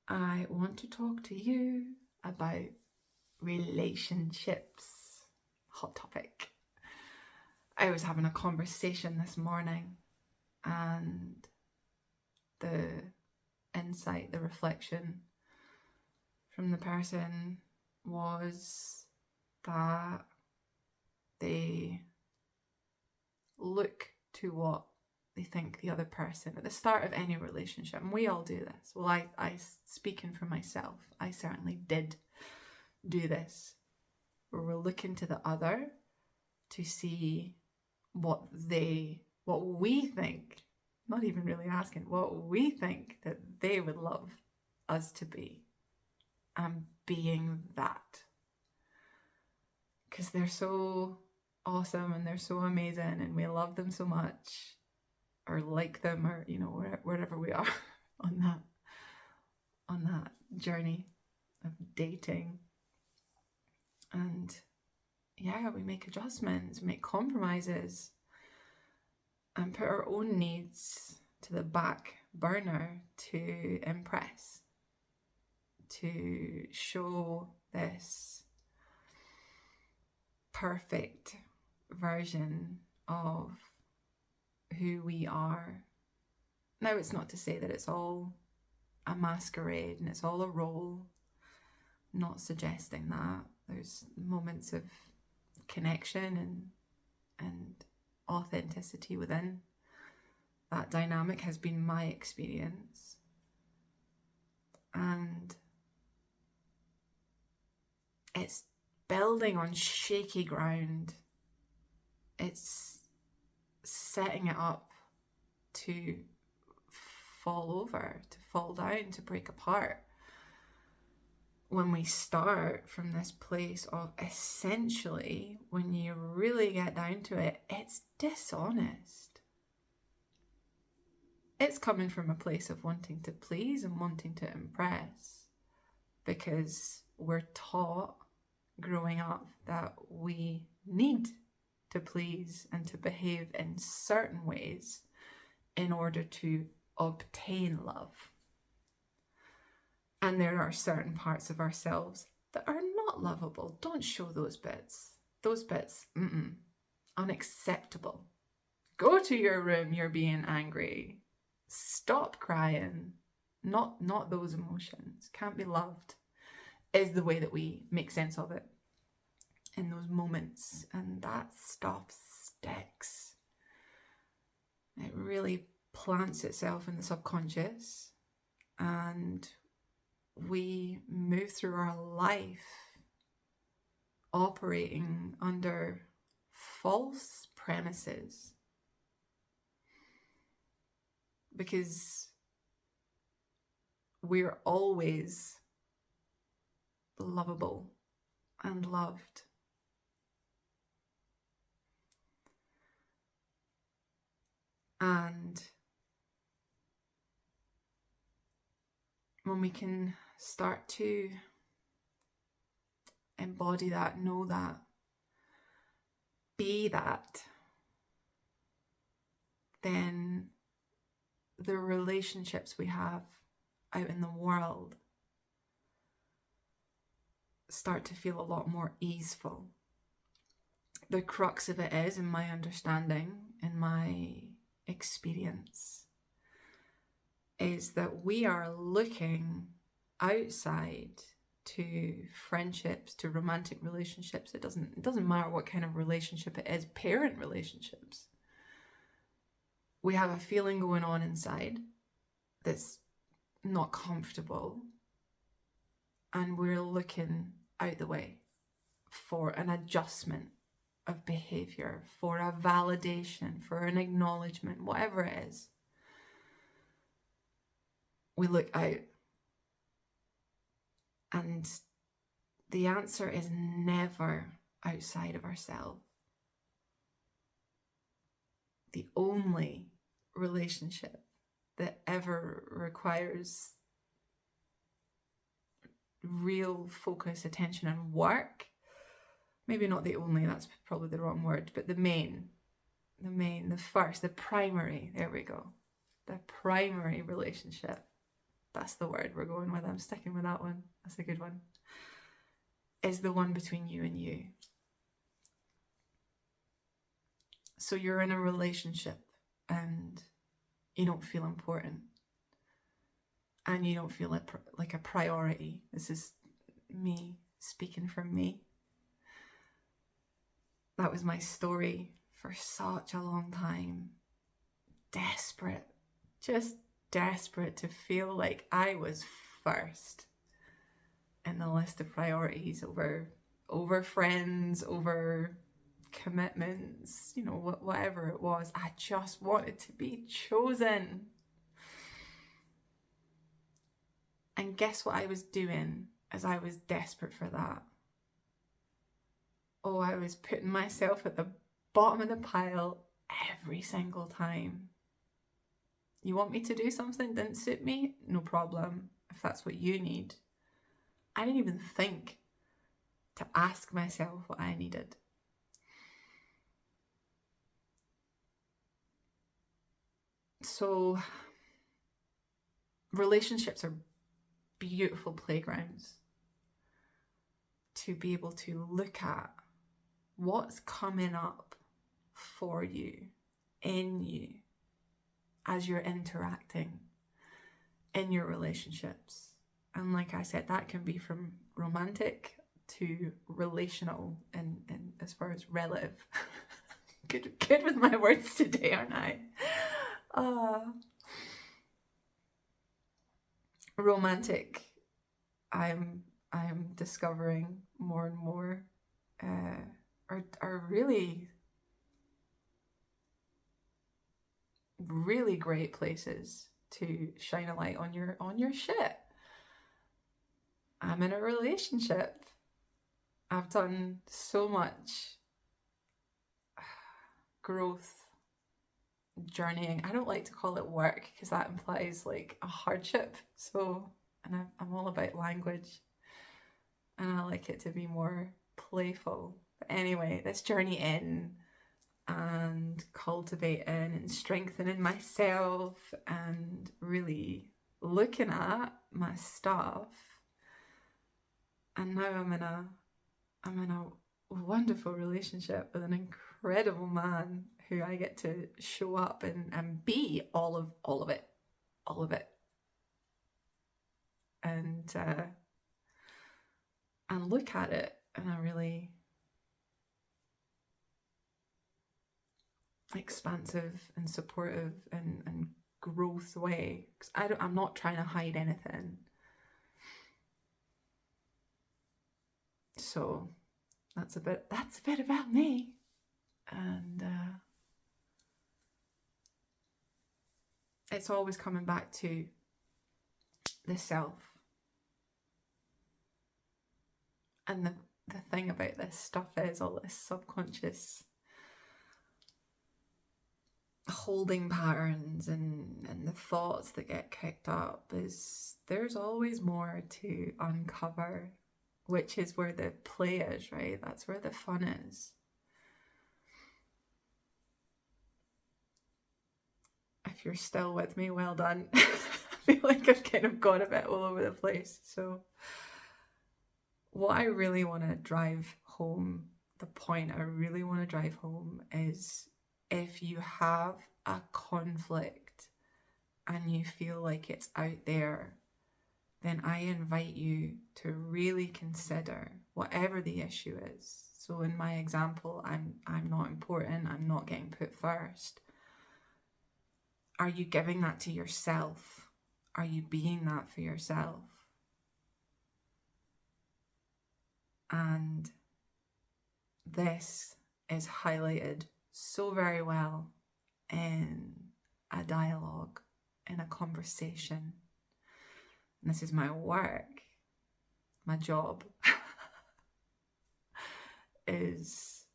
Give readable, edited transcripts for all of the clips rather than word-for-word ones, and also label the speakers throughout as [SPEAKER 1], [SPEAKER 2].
[SPEAKER 1] I want to talk to you about relationships. Hot topic. I was having a conversation this morning, and the insight, the reflection from the person was that they look to what they think the other person at the start of any relationship, and we all do this. Well, I speaking for myself, I certainly did do this, where we're looking to the other to see what we think, not even really asking, what we think that they would love us to be, and being that, because they're so awesome and they're so amazing and we love them so much, or like them, or wherever we are on that journey of dating. And yeah, we make adjustments, make compromises, and put our own needs to the back burner to impress, to show this perfect version of who we are. Now, it's not to say that it's all a masquerade and it's all a role, not suggesting that. There's moments of connection and authenticity within that dynamic, has been my experience. And it's building on shaky ground. It's setting it up to fall over, to fall down, to break apart. When we start from this place of, essentially, when you really get down to it, it's dishonest. It's coming from a place of wanting to please and wanting to impress, because we're taught growing up that we need to please and to behave in certain ways in order to obtain love. And there are certain parts of ourselves that are not lovable. Don't show those bits. Those bits, unacceptable. Go to your room, you're being angry. Stop crying. Not those emotions. Can't be loved, is the way that we make sense of it in those moments. And that stuff sticks. It really plants itself in the subconscious, and we move through our life operating under false premises, because we're always lovable and loved. And when we can start to embody that, know that, be that, then the relationships we have out in the world start to feel a lot more easeful. The crux of it is, in my understanding, in my experience, is that we are looking outside to friendships, to romantic relationships. It doesn't matter what kind of relationship it is, parent relationships. We have a feeling going on inside that's not comfortable, and we're looking out the way for an adjustment of behavior, for a validation, for an acknowledgement, whatever it is. We look out, and the answer is never outside of ourselves. The only relationship that ever requires real focus, attention, and work, maybe not the only, that's probably the wrong word, but the first, the primary, there we go, the primary relationship that's the word we're going with. I'm sticking with that one. That's a good one. Is the one between you and you. So you're in a relationship and you don't feel important. And you don't feel like a priority. This is me speaking from me. That was my story for such a long time. Desperate, just desperate to feel like I was first in the list of priorities over friends, over commitments, whatever it was. I just wanted to be chosen. And guess what I was doing as I was desperate for that? Oh, I was putting myself at the bottom of the pile every single time. You want me to do something that didn't suit me? No problem, if that's what you need. I didn't even think to ask myself what I needed. So, relationships are beautiful playgrounds to be able to look at what's coming up for you, in you, as you're interacting in your relationships. And like I said, that can be from romantic to relational and as far as relative. Good with my words today, aren't I? Romantic, I'm discovering more and more are really, really great places to shine a light on your shit. I'm in a relationship. I've done so much growth, journeying. I don't like to call it work because that implies like a hardship. So, and I'm all about language, and I like it to be more playful. But anyway, this journey in and cultivating and strengthening myself and really looking at my stuff. And now I'm in a wonderful relationship with an incredible man who I get to show up and be all of it. And look at it in a really expansive and supportive and growth way. 'Cause I'm not trying to hide anything. So that's a bit about me. And it's always coming back to the self. And the thing about this stuff is all this subconscious holding patterns and the thoughts that get kicked up is there's always more to uncover, which is where the play is, right? That's where the fun is. If you're still with me, well done. I feel like I've kind of gone a bit all over the place. So what I really want to drive home, the point I really want to drive home is if you have a conflict and you feel like it's out there, then I invite you to really consider whatever the issue is. So in my example, I'm not important, I'm not getting put first. Are you giving that to yourself? Are you being that for yourself? And this is highlighted so very well in a dialogue, in a conversation. And this is my work, my job, is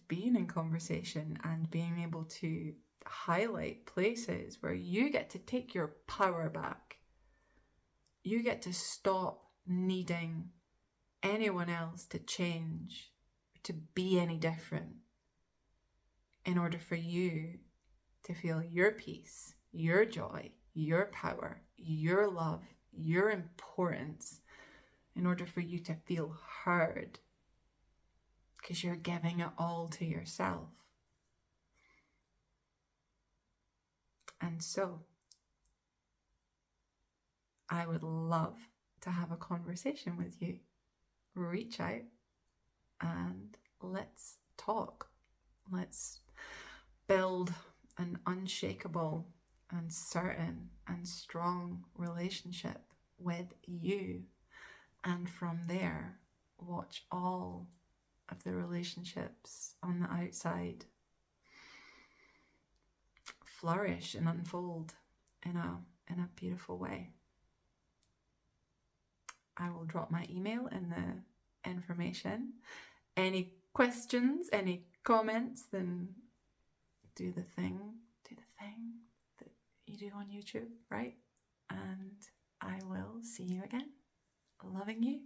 [SPEAKER 1] being in conversation and being able to highlight places where you get to take your power back. You get to stop needing anyone else to change, to be any different, in order for you to feel your peace, your joy, your power, your love, your importance, in order for you to feel heard, because you're giving it all to yourself. And so I would love to have a conversation with you. Reach out and let's talk. Let's build an unshakable and certain and strong relationship with you. And from there, watch all of the relationships on the outside flourish and unfold in a beautiful way. I will drop my email in the information. Any questions, any comments, then do the thing that you do on YouTube, right? And I will see you again. Loving you.